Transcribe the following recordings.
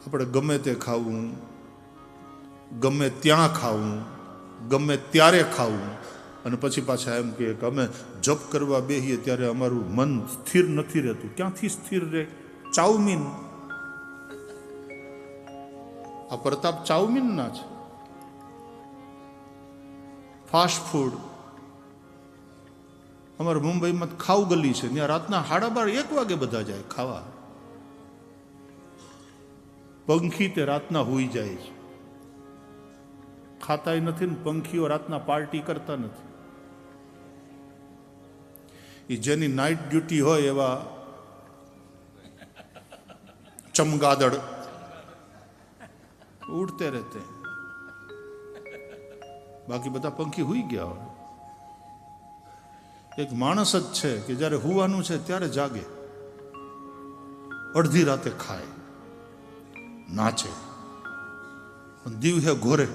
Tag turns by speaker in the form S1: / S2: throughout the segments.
S1: આપણે ગમે તે ખાવું, ગમે ત્યાં ખાવું, ગમે ત્યારે ખાવું, અને પછી પાછા એમ કહે કે અમે જપ કરવા બેસીએ ત્યારે અમારું મન સ્થિર નથી રહેતું. ક્યાંથી સ્થિર રહે? ચાઉમીન, આ પ્રતાપ ચાઉમીનના છે. Fast food. અમારે મુંબઈમાં ખાવ ગલી છે, ત્યાં રાતના 12:30 વાગે બધા જાય ખાવા. પંખી તે રાતના હોઈ જાય છે, ખાતાય નથી ને પંખીઓ રાતના પાર્ટી કરતા નથી. એ જેની નાઇટ ડ્યુટી હોય એવા ચમગાદડ ઉડતે રહેતે, બાકી બધા પંખી હુઈ ગયા હોય. એક માણસ જ છે કે જ્યારે હુવાનું છે ત્યારે જાગે, અડધી રાતે ખાય, નાચે, દિવસે ઘોરે,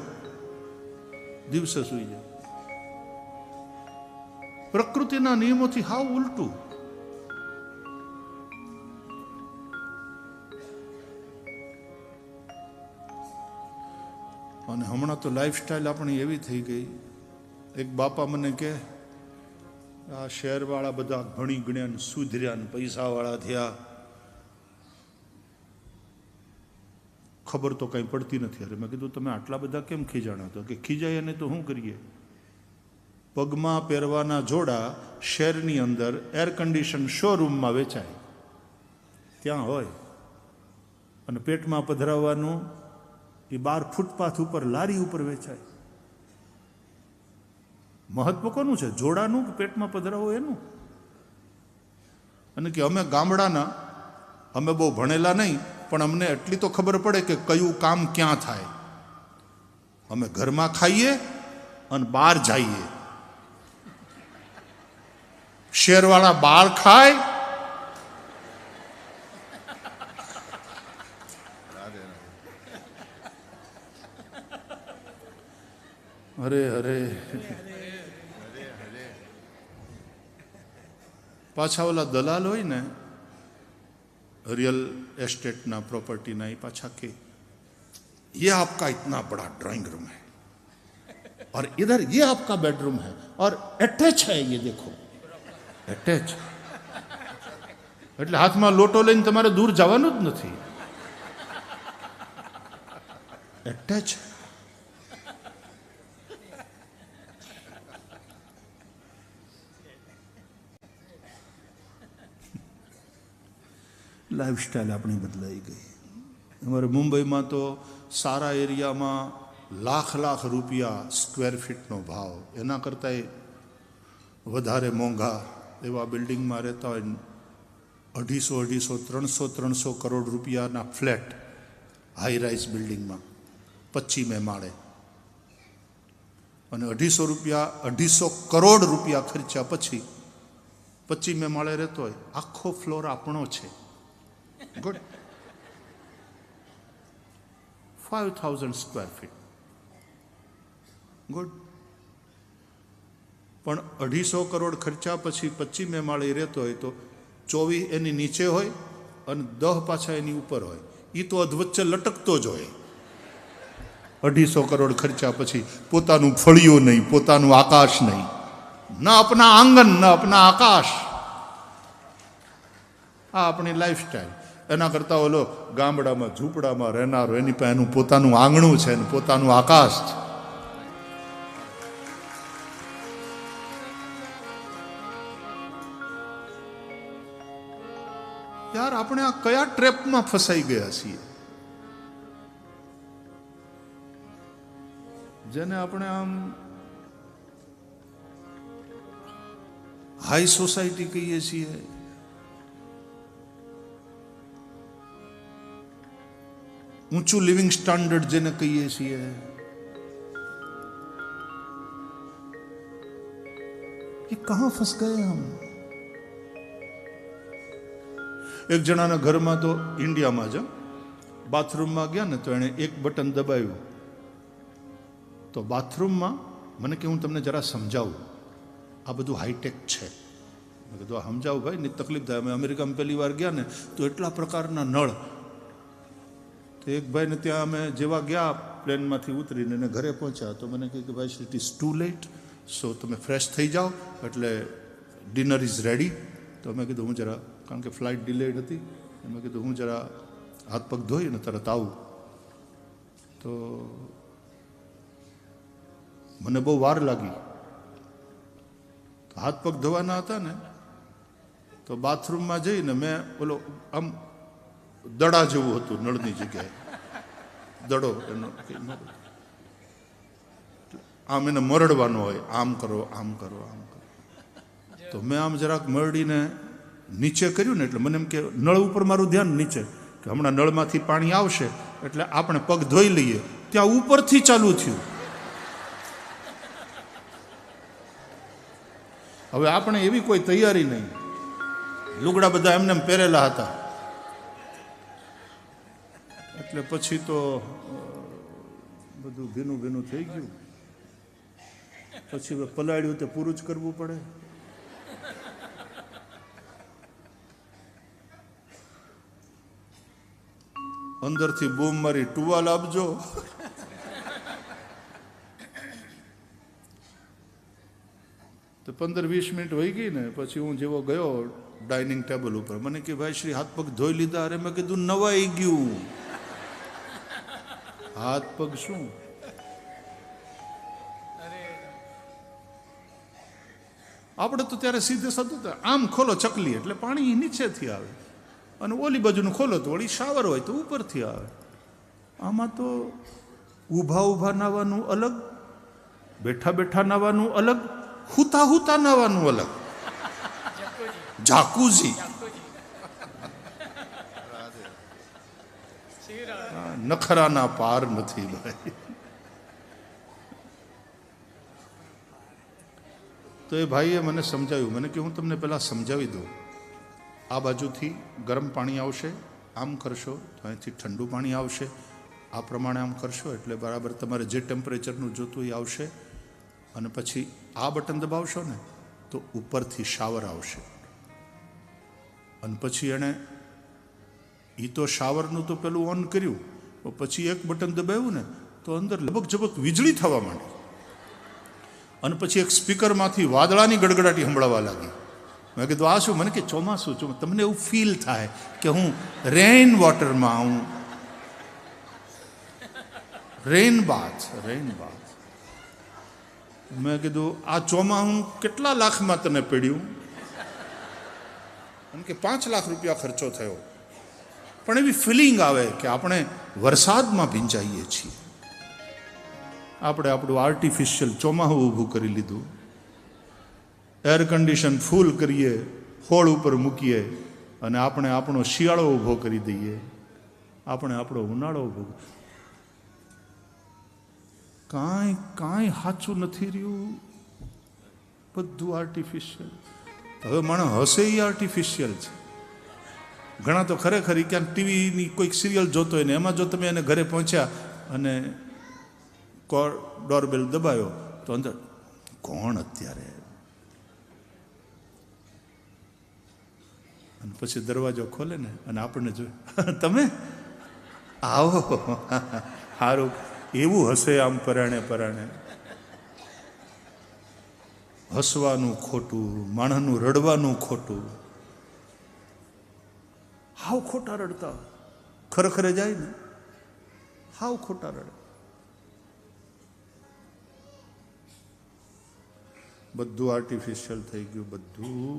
S1: દિવસે સુઈ જાય. પ્રકૃતિના નિયમોથી હાવ ઉલટું. અને હમણાં તો લાઈફસ્ટાઈલ આપણી એવી થઈ ગઈ. એક બાપા મને કહે, આ શહેરવાળા બધા ભણી ગણ્યા ને સુધર્યા ને પૈસાવાળા થયા, ખબર તો કંઈ પડતી નથી. અરે મેં કીધું તમે આટલા બધા કેમ ખીજાણા? તો કે ખીજાય અને તો શું કરીએ? પગમાં પહેરવાના જોડા શહેરની અંદર એર કન્ડિશન શોરૂમમાં વેચાય, ત્યાં હોય, અને પેટમાં પધરાવવાનું એ 12 ફૂટપાથ ઉપર લારી ઉપર વેચાય. મહત્વ કોનું છે? જોડાનું કે પેટમાં પધરાવો એનું? અને કે અમે ગામડાના, અમે બહુ ભણેલા નહીં, પણ અમને એટલી તો ખબર પડે કે કયું કામ ક્યાં થાય. અમે ઘરમાં ખાઈએ અને બહાર જઈએ. શેરવાળા બહાર ખાય, અરે અરે, પાછા ઓલા દલાલ હોય ને रियल एस्टेट ना प्रॉपर्टी ना, ही पाछा के ये आपका इतना बड़ा ड्राइंग रूम है और इधर ये आपका बेडरूम है और अटैच है, ये देखो अटैच. એટલે હાથમાં લોટો લઈને તમારે દૂર જવાનું જ નથી, અટેચ. લાઈફસ્ટાઈલ આપણી બદલાઈ ગઈ. અમારે મુંબઈમાં તો સારા એરિયામાં લાખ રૂપિયા સ્ક્વેર ફીટનો ભાવ, એના કરતાંય વધારે મોંઘા એવા બિલ્ડિંગમાં રહેતા હોય, 250, 300 કરોડ રૂપિયાના ફ્લેટ હાઈ રાઇઝ બિલ્ડિંગમાં 25મે માળે, અને 250 કરોડ રૂપિયા ખર્ચ્યા પછી 25મે માળે રહેતો હોય. આખો ફ્લોર આપણો છે. ગુડ. 5000 square feet, good. પણ 250 કરોડ ખર્ચા પછી 25મે માળે રહેતો હોય તો 24 એની નીચે હોય અને 10 પાછા એની ઉપર હોય. એ તો અધવચ્ચે લટકતો જ હોય. 250 કરોડ ખર્ચા પછી પોતાનું ફળિયું નહીં, પોતાનું આકાશ નહીં, ન અપના આંગન ન અપના આકાશ. આ આપણી લાઈફસ્ટાઈલ. એના કરતાં ઓલો ગામડામાં ઝૂંપડામાં રહેનારો, એની પાસે એનું પોતાનું આંગણું છે ને પોતાનું આકાશ છે. યાર, આપણે આ કયા ટ્રેપમાં ફસાઈ ગયા છીએ, જેને આપણે આમ હાઈ સોસાયટી કહીએ છીએ. ઊંચું લિવિંગ સ્ટાન્ડર્ડ જેને કહીએ છીએ. ये कहां फंस गए हम? એક જણાના ઘરમાં તો ઇન્ડિયામાં જ બાથરૂમમાં ગયા ને તો એણે એક બટન દબાવ્યું તો બાથરૂમમાં, મને કે હું તમને જરા સમજાવું, આ બધું હાઈટેક છે. મેં કીધું આ સમજાવું ભાઈ, નહીં તકલીફ થાય. અમે અમેરિકામાં પહેલી વાર ગયા ને તો એટલા પ્રકારના નળ, તો એક ભાઈને ત્યાં અમે જેવા ગયા પ્લેનમાંથી ઉતરીને એને ઘરે પહોંચ્યા તો મને કહે કે ભાઈ ઇટ ઇઝ ટુ લેટ, સો તમે ફ્રેશ થઈ જાઓ એટલે ડિનર ઇઝ રેડી. તો મેં કીધું હું જરા, કારણ કે ફ્લાઇટ ડિલેડ હતી, મેં કીધું હું જરા હાથ પગ ધોઈને તરત આવું. તો મને બહુ વાર લાગી. હાથ પગ ધોવાના હતા ને તો બાથરૂમમાં જઈને મેં ઓલો આમ દડા જેવું હતું નળની જગ્યાએ, દડો એનો આમ એને મરડવાનો હોય, આમ કરો આમ કરો આમ કરો. તો મેં આમ જરાક મરડીને નીચે કર્યું ને એટલે મને એમ કે નળ ઉપર મારું ધ્યાન નીચે, કે હમણાં નળમાંથી પાણી આવશે એટલે આપણે પગ ધોઈ લઈએ. ત્યાં ઉપરથી ચાલુ થયું. હવે આપણે એવી કોઈ તૈયારી નહીં, લુગડા બધા એમને એમ પહેરેલા હતા. એટલે પછી તો બધું ભીનું ભીનું થઈ ગયું. પછી પલાળ્યું તે પૂરું જ કરવું પડે. અંદરથી બૂમ મારી ટુવાલ આપજો. તો 15-20 મિનિટ વહી ગઈ ને પછી હું જેવો ગયો ડાઇનિંગ ટેબલ ઉપર, મને કે ભાઈ શ્રી હાથ પગ ધોઈ લીધા? અરે મેં કીધું નવાઈ ગયું. હાથ પગ શું? આપણે તો ત્યારે સીધે સાધું આમ ખોલો ચકલી એટલે પાણી નીચેથી આવે, અને ઓલી બાજુનું ખોલો તો વળી શાવર હોય તો ઉપરથી આવે. આમાં તો ઊભા ઊભા નાવાનું અલગ, બેઠા બેઠા નાવાનું અલગ, હુતા હુતા નાવાનું અલગ. જાકુઝી નખરાના પાર નથી ભાઈ. તો એ ભાઈએ મને સમજાવ્યું, મને કે હું તમને પહેલાં સમજાવી દઉં, આ બાજુથી ગરમ પાણી આવશે, આમ કરશો તો અહીંથી ઠંડુ પાણી આવશે, આ પ્રમાણે આમ કરશો એટલે બરાબર તમારે જે ટેમ્પરેચરનું જોતું એ આવશે. અને પછી આ બટન દબાવશો ને તો ઉપરથી શાવર આવશે. અને પછી એણે એ તો શાવરનું તો પેલું ઓન કર્યું, પછી એક બટન દબાવ્યું ને તો અંદર લબક ઝબક વીજળી થવા માંડી. અને પછી એક સ્પીકરમાંથી વાદળાની ગડગડાટી સંભળાવા લાગી. મેં કીધું આ શું? મને કે ચોમાસું તમને એવું ફીલ થાય કે હું રેઇન વોટરમાં આવું, રેઇન બાથ. મેં કીધું આ ચોમાસું કેટલા લાખમાં તને પડ્યું? એમ કે 5 લાખ રૂપિયા ખર્ચો થયો. પણ એવી ફિલિંગ આવે કે આપણે વરસાદમાં ભીંજાઈએ છીએ. આપણે આપણું આર્ટિફિશિયલ ચોમાસું ઊભું કરી લીધું, એર કન્ડિશન ફૂલ કરીએ, હોળ ઉપર મૂકીએ, અને આપણે આપણો શિયાળો ઊભો કરી દઈએ, આપણે આપણો ઉનાળો ઊભો. કાંઈ સાચું નથી રહ્યું, બધું આર્ટિફિશિયલ. હવે માણસ હશે એ આર્ટિફિશિયલ છે. ઘણા તો ખરેખર ક્યાંક ટીવીની કોઈક સિરિયલ જોતો હોય ને એમાં જો તમે એને ઘરે પહોંચ્યા અને ડોરબેલ દબાયો તો અંદર કોણ અત્યારે, અને પછી દરવાજો ખોલે ને અને આપણને જોયું, તમે આવો, સારું. એવું હશે આમ પરાણે પરાણે. હસવાનું ખોટું, માણસનું રડવાનું ખોટું. હાવ ખોટા રડતા, ખરેખરે જાય ને હાવ ખોટા રડે. બધું આર્ટિફિશિયલ થઈ ગયું, બધું